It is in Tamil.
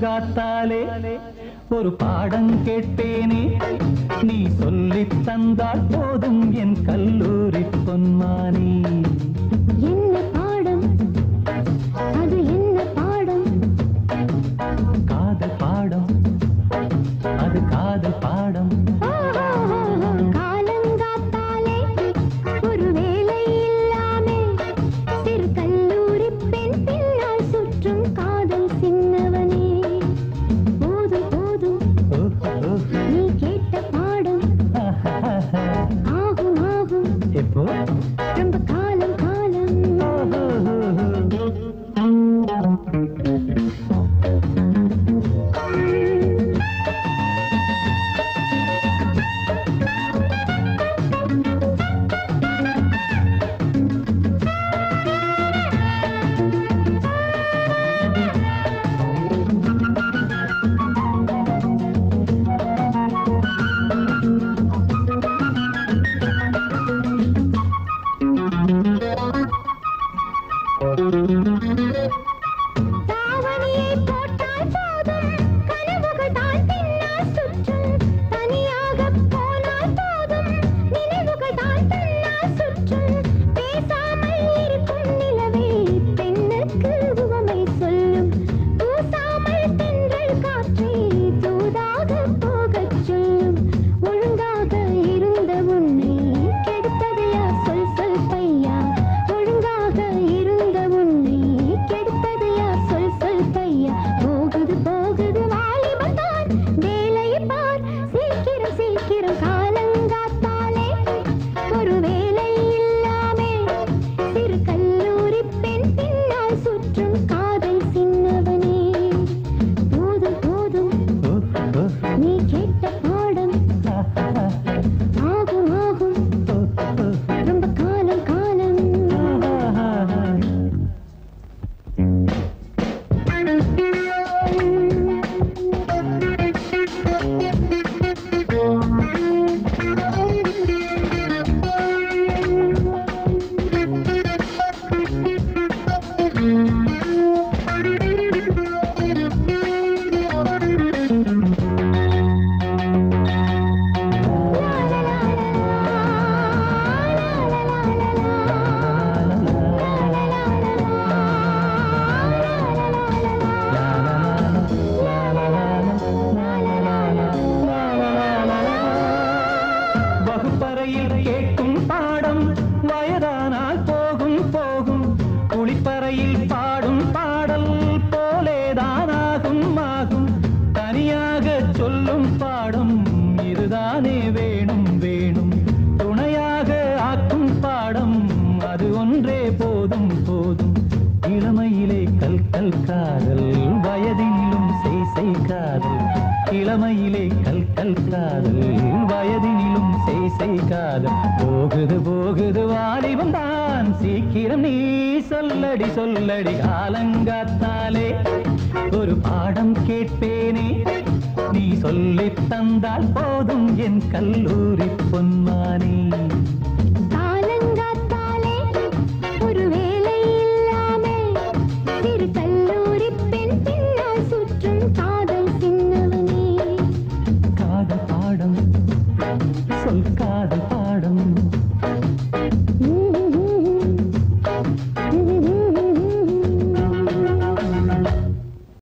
காலங்காத்தாலே ஒரு பாடம் கேட்பேனே நீ சொல்லித் தந்தால் போதும் என் கல்லூரி பொன்மானே. என்ன பாடம் அது, என்ன பாடம்? காதல் பாடம் அது, காதல் பாடம். காலங்காத்தாலே ஒரு வேலை இல்லாமே சிறு கல்லூரி பெண் பின்னால் சுற்றும் காதல் சின்னவனே. போதும் போதும் நீ கேட்ட பாடம் ஆகும் ஆகும் எப்போ ரொம்ப காலம் காலம். தாவணியை போட்டால் போதும் கனவுகள் தான் பின்னால் சுற்றும். தனியாக போனால் போதும் நினைவுகள் தான் பின்னால் சுற்றும். பேசாமல் இருக்கும் நிலவே பெண்ணுக்கு உவமை சொல்லும். பூசாமல் தென்றல் காற்றே தூதாக போகச் சொல்லும். ஒழுங்காக இருந்த உன்னை கெடுத்தது யார் சொல் சொல் பையா. ஒழுங்காக இருந்த உன்னை கெடுத்தது யார் சொல் சொல் பையா. போகுது போகுது வாலிபம் தான் வேலையை பார் சீக்கிரம் சீக்கிரம். காலங்காத்தாலே ஒரு வேலை இல்லாமே சிறு கல்லூரி பெண் பின்னால் சுற்றும் காதல் சின்னவனே. போதும் போதும் நீ கேட்ட பாடம் ஆகும் ஆகும் ரொம்ப காலம் காலம். வகுப்பறையில் கேட்கும் பாடம் வயதானால் போகும் போகும். குளிப்பறையில் பாடும் பாடல் போலேதான் ஆகும் ஆகும். தனியாக சொல்லும் பாடம் இதுதானே வேணும் வேணும். துணையாக ஆக்கும் பாடம் அது ஒன்றே போதும் போதும். இளமையிலே கல் கல் காதல் வயதினிலும் செய் செய் காதல். இளமையிலே கல் கல் காதல் வயதினிலும் செய் செய் காதல். போகுது போகுது வாலிபம் தான் சீக்கிரம் நீ சொல்லடி சொல்லடி. காலங்காத்தாலே ஒரு பாடம் கேட்பேனே நீ சொல்லித் தந்தால் போதும் என் கல்லூரி பொன்மானே.